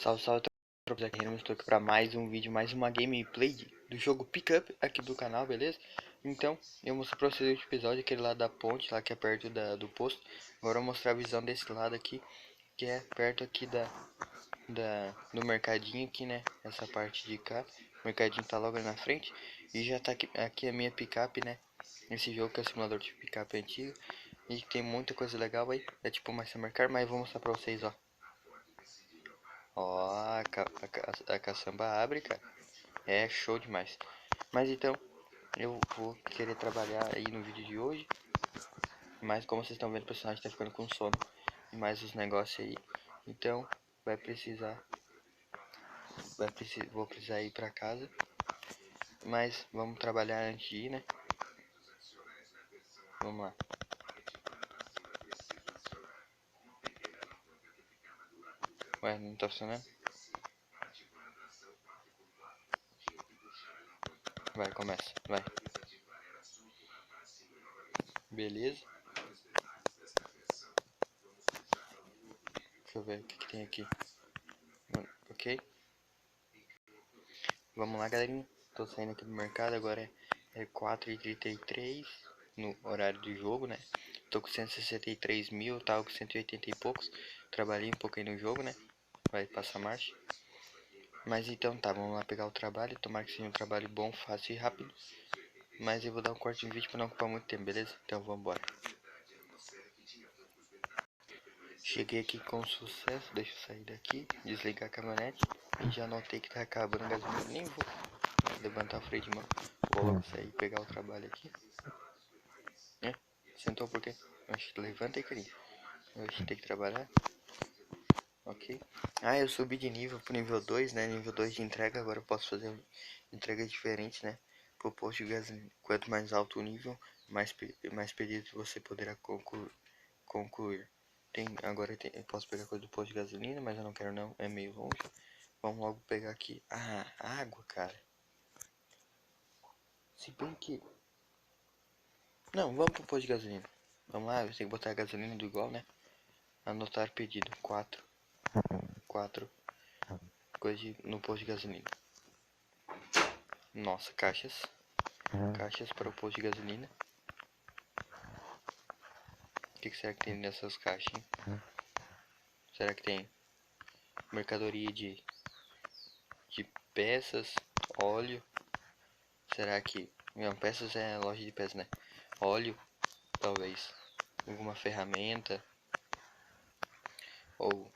Salve, salve, tropas, aqui Renan, estou aqui para mais um vídeo, mais uma gameplay do jogo Pickup aqui do canal, beleza? Então, eu mostrei para vocês o episódio, aquele lado da ponte, lá que é perto do posto. Agora eu vou mostrar a visão desse lado aqui, que é perto aqui do mercadinho aqui, né? Essa parte de cá, o mercadinho tá logo ali na frente. E já tá aqui a minha picape, né? Esse jogo que é o simulador de picape antigo. E tem muita coisa legal aí, é tipo uma mercado, mas eu vou mostrar para vocês, ó. Ó, a caçamba abre, cara. É show demais. Mas então, eu vou querer trabalhar aí no vídeo de hoje. Mas como vocês estão vendo, o personagem tá ficando com sono. E mais os negócios aí. Então, vai precisar. Vou precisar ir pra casa. Mas vamos trabalhar antes de ir, né? Vamos lá. Ué, não tá funcionando? Vai, começa. Vai. Beleza. Deixa eu ver o que tem aqui. Ok. Vamos lá, galerinha. Tô saindo aqui do mercado. Agora é 4h33 no horário do jogo, né? Tô com 163 mil, tava com 180 e poucos. Trabalhei um pouco aí no jogo, né? Vai passar marcha. Mas então tá, vamos lá pegar o trabalho. Tomara que seja um trabalho bom, fácil e rápido. Mas eu vou dar um corte no vídeo pra não ocupar muito tempo, beleza? Então vamos embora. Cheguei aqui com sucesso. Deixa eu sair daqui, desligar a caminhonete. E já notei que tá acabando a gasolina. Nem vou levantar o freio de mão. Vou logo sair e pegar o trabalho aqui. É? Sentou por quê? Oxe, levanta aí, carinho. Oxe, tem que trabalhar. Ok. Ah, eu subi de nível pro nível 2, né? Nível 2 de entrega. Agora eu posso fazer entrega diferente, né? Pro posto de gasolina. Quanto mais alto o nível, mais pedidos você poderá concluir. Eu posso pegar coisa do posto de gasolina, mas eu não quero não. É meio longe. Vamos logo pegar aqui. Ah, água, cara. Se bem que... Não, vamos pro posto de gasolina. Vamos lá, eu tenho que botar a gasolina do igual, né? Anotar pedido. 4 coisas no posto de gasolina. Nossa, caixas. Caixas para o posto de gasolina. O que será que tem nessas caixas, hein? Será que tem mercadoria de peças, óleo? Será que... Não, peças é loja de peças, né? Óleo, talvez. Alguma ferramenta. Ou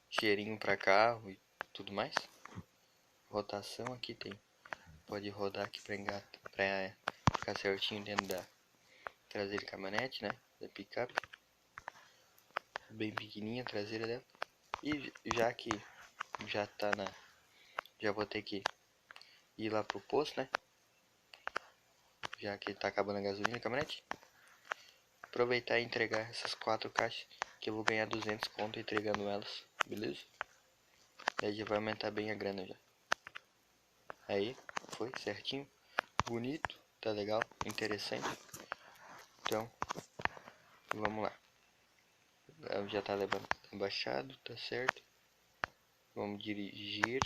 cheirinho para carro e tudo mais. Rotação aqui tem. Pode rodar aqui para ficar certinho dentro da traseira caminhonete, né? Da picape. Bem pequenininha a traseira dela. E já que já tá na... Já vou ter que ir lá pro posto, né? Já que tá acabando a gasolina na caminhonete. Aproveitar e entregar essas 4 caixas. Que eu vou ganhar 200 conto entregando elas. Beleza? Aí já vai aumentar bem a grana já. Aí, foi certinho. Bonito. Tá legal. Interessante. Então, vamos lá. Já tá levando abaixado. Tá certo. Vamos dirigir.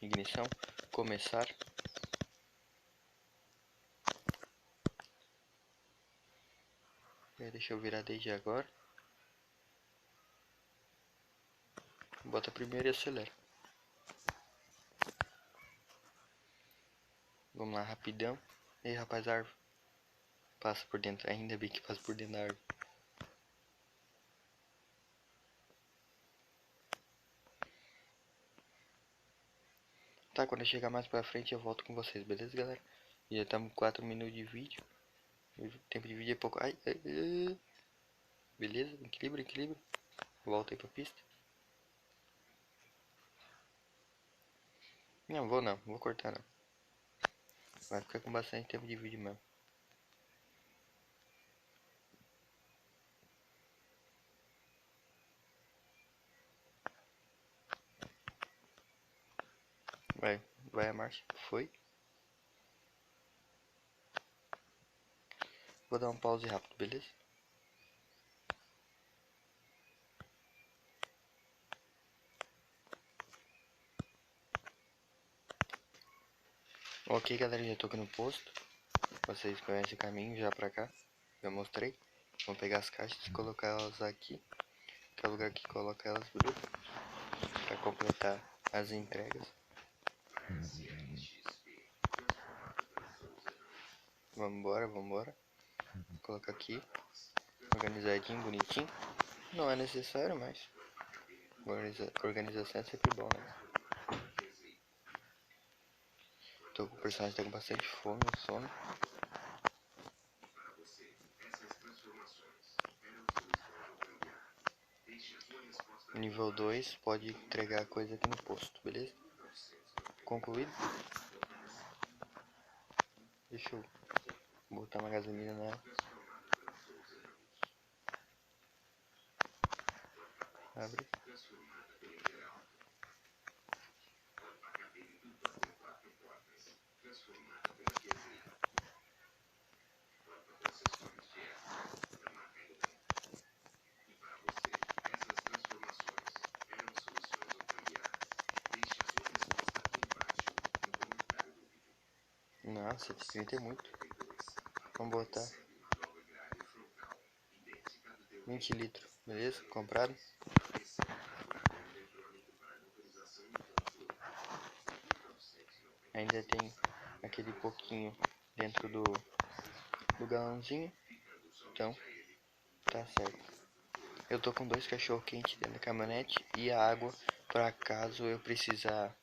Ignição. Começar. Deixa eu virar desde agora. Bota primeiro e acelera. Vamos lá, rapidão. E aí, rapaz, a árvore. Passa por dentro. Ainda bem que passa por dentro da árvore. Tá, quando eu chegar mais pra frente eu volto com vocês, beleza, galera? E já estamos com 4 minutos de vídeo. O tempo de vídeo é pouco. Ai, ai, ai. Beleza? Equilíbrio, equilíbrio. Volta aí pra pista. Não, vou cortar não. Vai ficar com bastante tempo de vídeo mesmo. Vai a marcha. Foi. Vou dar um pause rápido, beleza? Ok, galera, já tô aqui no posto. Vocês conhecem o caminho já pra cá. Já mostrei. Vamos pegar as caixas e colocar elas aqui. Que é o lugar que coloca elas, beleza? Pra completar as entregas. Vambora, vambora. Colocar aqui. Organizadinho, bonitinho. Não é necessário, mas organização é sempre bom, né? O personagem tá com bastante fome, sono. Nível 2 pode entregar coisa aqui no posto, beleza? Concluído. Deixa eu botar uma gasolina nela. Abre. Nossa, 130 é muito. Vamos botar 20 litros, beleza? Comprado. Ainda tem aquele pouquinho dentro do galãozinho. Então, tá certo. Eu tô com 2 cachorro quentes dentro da caminhonete e a água pra caso eu precisar.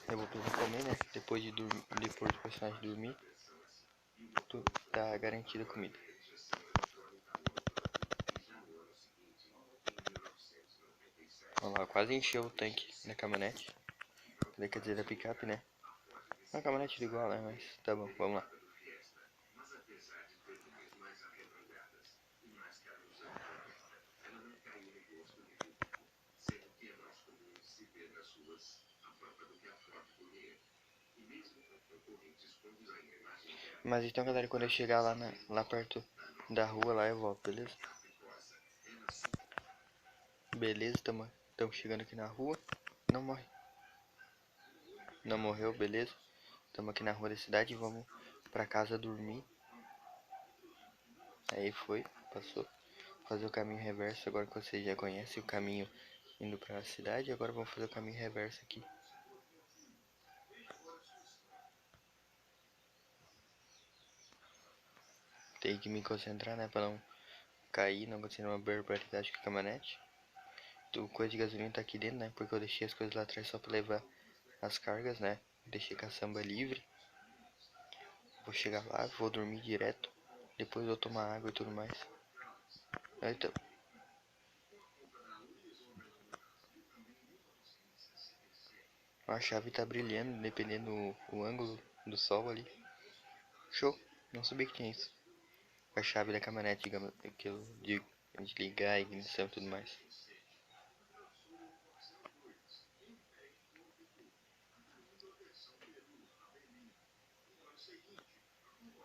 Eu vou precisar comer, né? Depois do personagem dormir, tá garantida a comida. Vamos lá, quase encheu o tanque da caminhonete. Quer dizer, da picape, né? Uma caminhonete igual, né? Mas tá bom, vamos lá. Mas então, galera, quando eu chegar lá perto da rua, lá eu volto, beleza? Beleza, estamos chegando aqui na rua. Não morre. Não morreu, beleza? Estamos aqui na rua da cidade e vamos pra casa dormir. Aí foi, passou. Fazer o caminho reverso, agora que você já conhece o caminho indo pra cidade. Agora vamos fazer o caminho reverso aqui. Tem que me concentrar, né, pra não cair, não acontecer uma barbaridade com a caminhonete. O coisa de gasolina tá aqui dentro, né, porque eu deixei as coisas lá atrás só pra levar as cargas, né. Deixei caçamba livre. Vou chegar lá, vou dormir direto. Depois vou tomar água e tudo mais. Então, a chave tá brilhando, dependendo do ângulo do sol ali. Show, não sabia que tinha isso. A chave da caminhonete, digamos, aquilo de ligar a ignição e tudo mais.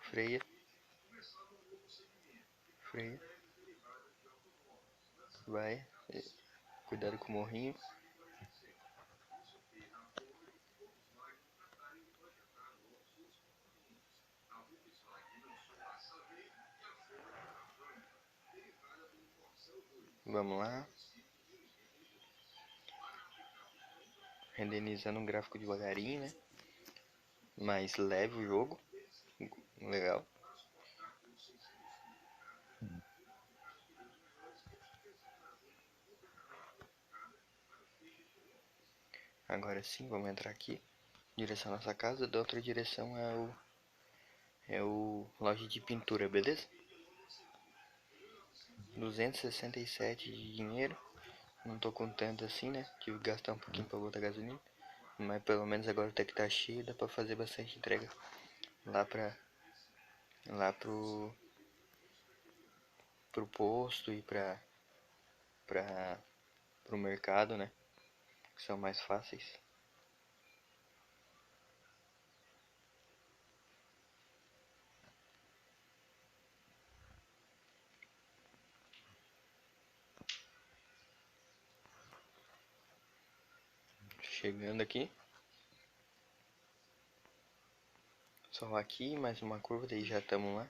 Freia. Freia. Vai. Cuidado com o morrinho. Vamos lá. Renderizando um gráfico devagarinho, né? Mais leve o jogo. Legal. Agora sim, vamos entrar aqui. Direção à nossa casa. Da outra direção é o loja de pintura, beleza? 267 de dinheiro. Não tô com tanto assim, né? Tive que gastar um pouquinho pra botar gasolina. Mas pelo menos agora até que tá cheio, dá pra fazer bastante entrega lá pro posto e pro mercado, né? Que são mais fáceis. Chegando aqui. Só aqui, mais uma curva, daí já estamos lá.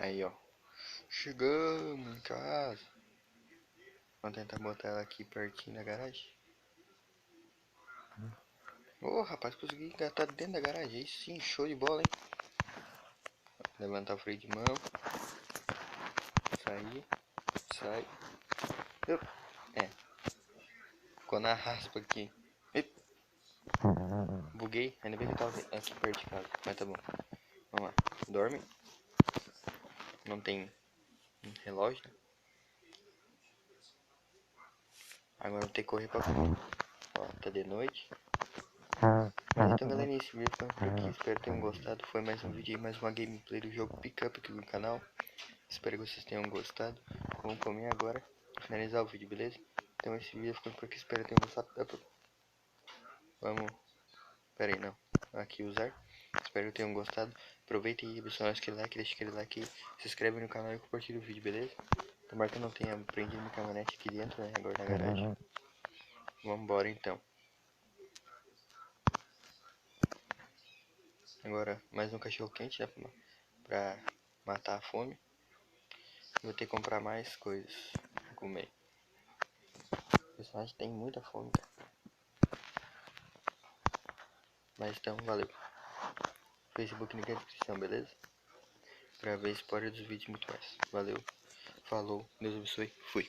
Aí, ó. Chegamos em casa. Vamos tentar botar ela aqui pertinho da garagem. Ô, rapaz, consegui engatar dentro da garagem. Aí sim, show de bola, hein? Levantar o freio de mão. Sair. Sai. É. Ficou na raspa aqui. Buguei. Ainda bem que eu tava aqui perto de casa. Mas tá bom. Vamos lá. Dorme. Não tem relógio, né? Agora vou ter que correr pra comer. Ó, tá de noite. Mas então, galera, esse vídeo ficando por aqui. Espero que tenham gostado. Foi mais um vídeo aí, mais uma gameplay do jogo Pickup aqui no canal. Espero que vocês tenham gostado. Vamos comer agora pra finalizar o vídeo, beleza? Então esse vídeo ficando por aqui. Espero que tenham gostado. Vamos... Pera aí, não. Aqui usar. Espero que tenham gostado. Aproveita e deixa aquele like, deixa aquele like aí. Se inscreve no canal e compartilha o vídeo, beleza? Tomara que eu não tenha prendido minha caminhonete aqui dentro, né? Agora na garagem. Vambora então. Agora mais um cachorro quente, né? Pra matar a fome. Vou ter que comprar mais coisas pra comer. O personagem tem muita fome, cara. Mas então, valeu. Facebook link na descrição, beleza? Pra ver spoiler dos vídeos e muito mais. Valeu, falou, Deus abençoe, fui.